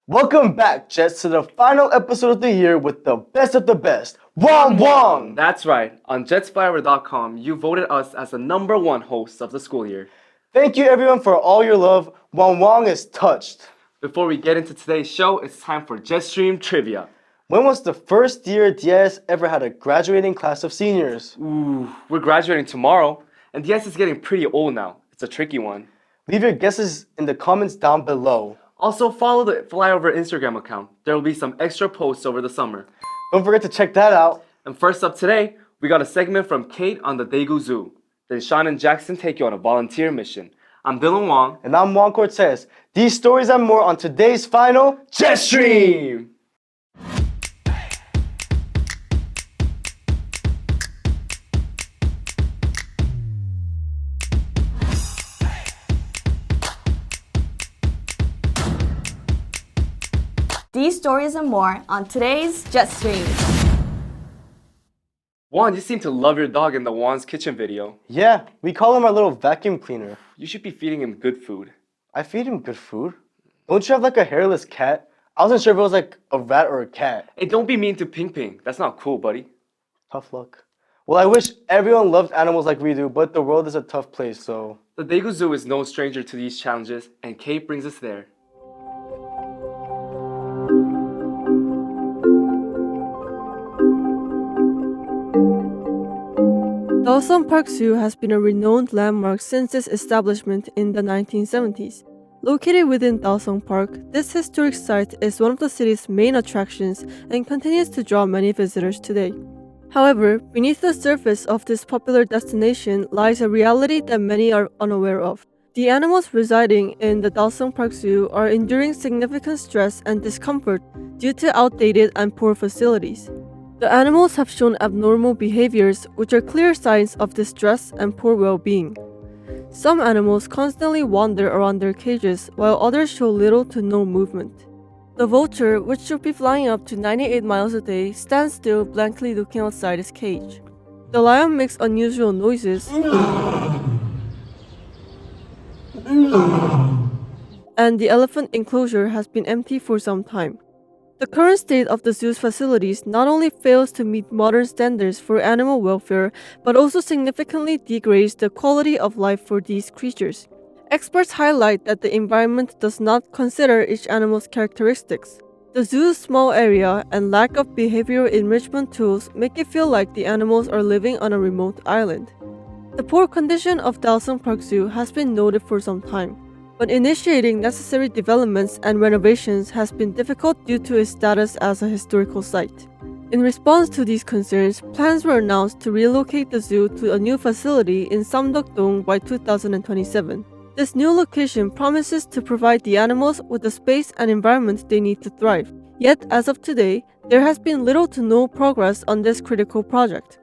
Welcome back, Jets, to the final episode of the year with the best of the best, Juan Wang! That's right. On jetsflyover.com, you voted us as the number one host of the school year. Thank you everyone for all your love. Juan Wang is touched. Before we get into today's show, it's time for Jetstream Trivia. When was the first year DS ever had a graduating class of seniors? Ooh, we're graduating tomorrow, and DS is getting pretty old now. It's a tricky one. Leave your guesses in the comments down below. Also, follow the Flyover Instagram account. There will be some extra posts over the summer. Don't forget to check that out. And first up today, we got a segment from Kate on the Daegu Zoo. Then Sean and Jackson take you on a volunteer mission. I'm Dylan Wong. And I'm Juan Cortez. These stories and more on today's final Jetstream! These stories and more on today's Jetstream. Juan, you seem to love your dog in the Juan's Kitchen video. Yeah, we call him our little vacuum cleaner. You should be feeding him good food. I feed him good food. Don't you have like a hairless cat? I wasn't sure if it was like a rat or a cat. Hey, don't be mean to Ping Ping. That's not cool, buddy. Tough luck. Well, I wish everyone loved animals like we do, but the world is a tough place, so... The Daegu Zoo is no stranger to these challenges, and Kate brings us there. Dalseong Park Zoo has been a renowned landmark since its establishment in the 1970s. Located within Dalseong Park, this historic site is one of the city's main attractions and continues to draw many visitors today. However, beneath the surface of this popular destination lies a reality that many are unaware of. The animals residing in the Dalseong Park Zoo are enduring significant stress and discomfort due to outdated and poor facilities. The animals have shown abnormal behaviors, which are clear signs of distress and poor well-being. Some animals constantly wander around their cages, while others show little to no movement. The vulture, which should be flying up to 98 miles a day, stands still, blankly looking outside its cage. The lion makes unusual noises, and the elephant enclosure has been empty for some time. The current state of the zoo's facilities not only fails to meet modern standards for animal welfare, but also significantly degrades the quality of life for these creatures. Experts highlight that the environment does not consider each animal's characteristics. The zoo's small area and lack of behavioral enrichment tools make it feel like the animals are living on a remote island. The poor condition of Dalseong Park Zoo has been noted for some time, but initiating necessary developments and renovations has been difficult due to its status as a historical site. In response to these concerns, plans were announced to relocate the zoo to a new facility in Samdok-dong by 2027. This new location promises to provide the animals with the space and environment they need to thrive. Yet, as of today, there has been little to no progress on this critical project.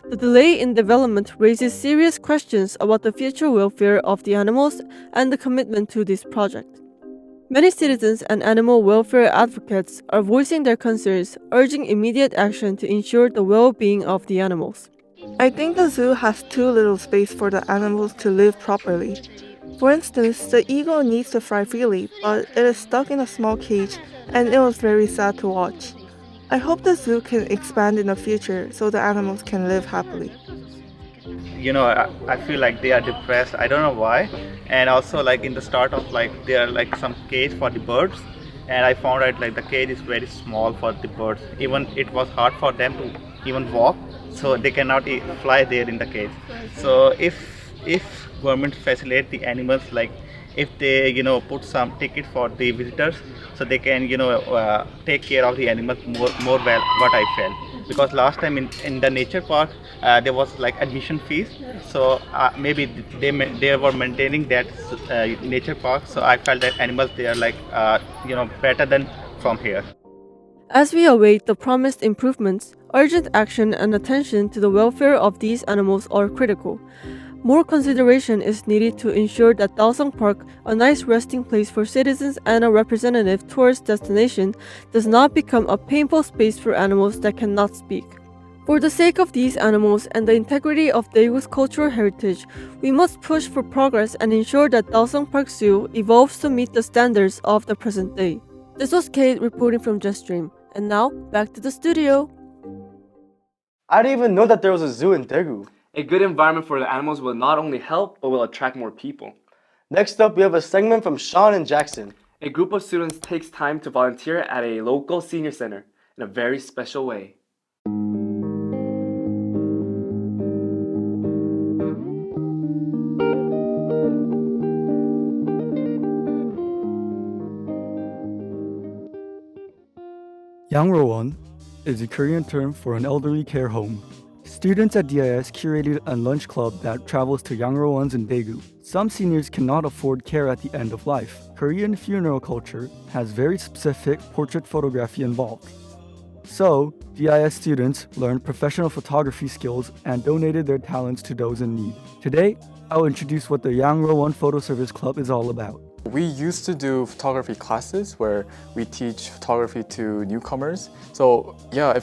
The delay in development raises serious questions about the future welfare of the animals and the commitment to this project. Many citizens and animal welfare advocates are voicing their concerns, urging immediate action to ensure the well-being of the animals. I think the zoo has too little space for the animals to live properly. For instance, the eagle needs to fly freely, but it is stuck in a small cage, and it was very sad to watch. I hope the zoo can expand in the future so the animals can live happily. I feel like they are depressed. I don't know why. And also like in the start of like there are like some cage for the birds, and I found out like the cage is very small for the birds. Even it was hard for them to even walk, so they cannot fly there in the cage. So if government facilitate the animals, like if they put some ticket for the visitors, so they can take care of the animals more well, what I felt. Because last time in the nature park there was like admission fees, so maybe they were maintaining that nature park, so I felt that animals they are like better than from here. As we await the promised improvements, urgent action and attention to the welfare of these animals are critical. More consideration is needed to ensure that Dalseong Park, a nice resting place for citizens and a representative tourist destination, does not become a painful space for animals that cannot speak. For the sake of these animals and the integrity of Daegu's cultural heritage, we must push for progress and ensure that Dalseong Park Zoo evolves to meet the standards of the present day. This was Kate reporting from JustStream. And now, back to the studio. I didn't even know that there was a zoo in Daegu. A good environment for the animals will not only help, but will attract more people. Next up, we have a segment from Sean and Jackson. A group of students takes time to volunteer at a local senior center in a very special way. Yangrowan is a Korean term for an elderly care home. Students at DIS curated a lunch club that travels to Yangrowans in Daegu. Some seniors cannot afford care at the end of life. Korean funeral culture has very specific portrait photography involved. So, DIS students learned professional photography skills and donated their talents to those in need. Today, I'll introduce what the Yangrowan Photo Service Club is all about. We used to do photography classes where we teach photography to newcomers. So yeah,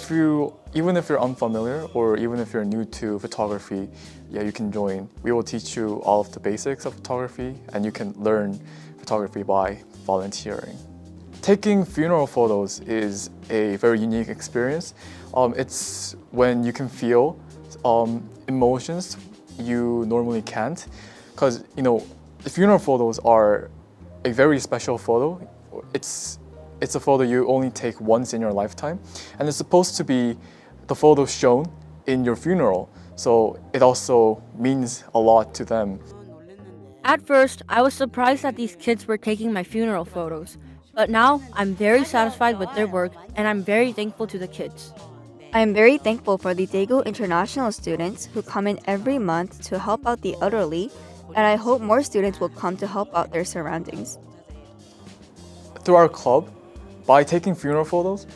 even if you're unfamiliar or even if you're new to photography, yeah, you can join. We will teach you all of the basics of photography and you can learn photography by volunteering. Taking funeral photos is a very unique experience. It's when you can feel emotions you normally can't, because the funeral photos are a very special photo. It's a photo you only take once in your lifetime, and it's supposed to be the photo shown in your funeral, so it also means a lot to them. At first, I was surprised that these kids were taking my funeral photos, but now I'm very satisfied with their work and I'm very thankful to the kids. I am very thankful for the Daegu international students who come in every month to help out the elderly, and I hope more students will come to help out their surroundings. Through our club, by taking funeral photos,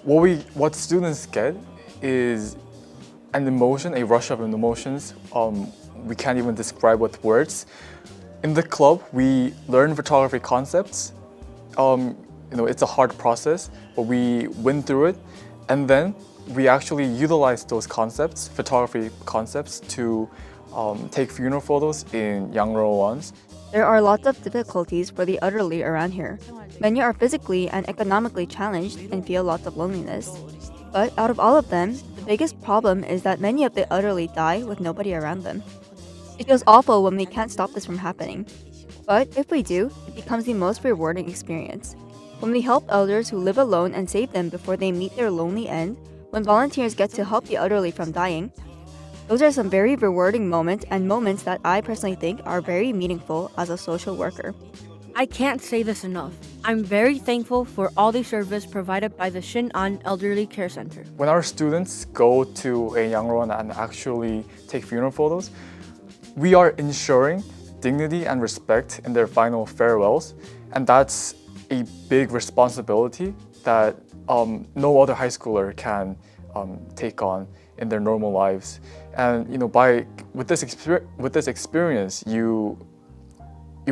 what students get is an emotion, a rush of emotions we can't even describe with words. In the club, we learn photography concepts. It's a hard process, but we win through it, and then we actually utilize those concepts, photography concepts, to take funeral photos in Yangrowans. There are lots of difficulties for the elderly around here. Many are physically and economically challenged and feel lots of loneliness. But out of all of them, the biggest problem is that many of the elderly die with nobody around them. It feels awful when we can't stop this from happening. But if we do, it becomes the most rewarding experience. When we help elders who live alone and save them before they meet their lonely end, when volunteers get to help the elderly from dying, those are some very rewarding moments and moments that I personally think are very meaningful as a social worker. I can't say this enough. I'm very thankful for all the service provided by the Shin-an Elderly Care Center. When our students go to a Yangrowan and actually take funeral photos, we are ensuring dignity and respect in their final farewells, and that's a big responsibility that no other high schooler can take on in their normal lives. And with this experience, you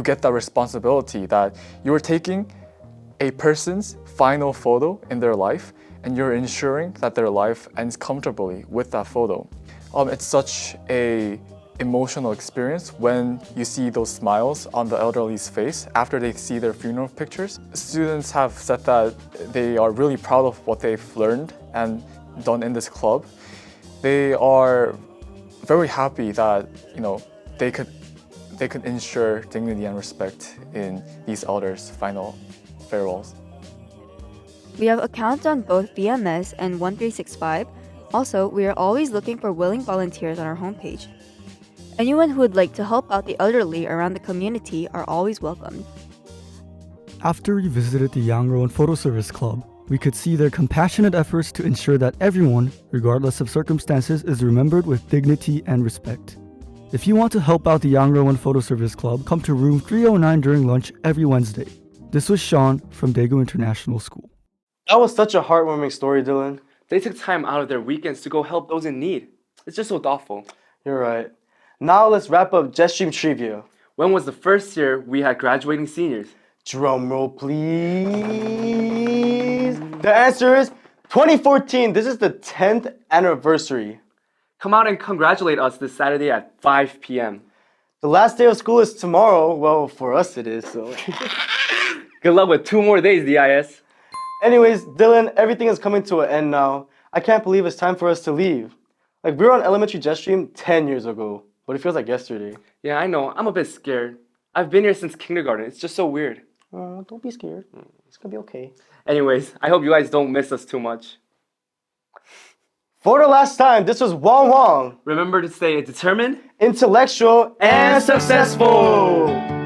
get that responsibility that you're taking a person's final photo in their life, and you're ensuring that their life ends comfortably with that photo. It's such a emotional experience when you see those smiles on the elderly's face after they see their funeral pictures. Students have said that they are really proud of what they've learned and done in this club. They are very happy that they could ensure dignity and respect in these elders' final farewells. We have accounts on both BMS and 1365. Also, we are always looking for willing volunteers on our homepage. Anyone who would like to help out the elderly around the community are always welcomed. After we visited the Yangrowan Photo Service Club, we could see their compassionate efforts to ensure that everyone, regardless of circumstances, is remembered with dignity and respect. If you want to help out the Yangrowan Photo Service Club, come to room 309 during lunch every Wednesday. This was Sean from Daegu International School. That was such a heartwarming story, Dylan. They took time out of their weekends to go help those in need. It's just so thoughtful. You're right. Now let's wrap up JustStream Trivia. When was the first year we had graduating seniors? Drum roll, please. The answer is 2014. This is the 10th anniversary. Come out and congratulate us this Saturday at 5 p.m. The last day of school is tomorrow. Well, for us it is, so. Good luck with 2 more days, DIS. Anyways, Dylan, everything is coming to an end now. I can't believe it's time for us to leave. Like, we were on elementary jet stream 10 years ago, but it feels like yesterday. Yeah, I know. I'm a bit scared. I've been here since kindergarten. It's just so weird. Oh, don't be scared. It's gonna be okay. Anyways, I hope you guys don't miss us too much. For the last time, this was Juan Wang, Remember to stay determined intellectual, and successful.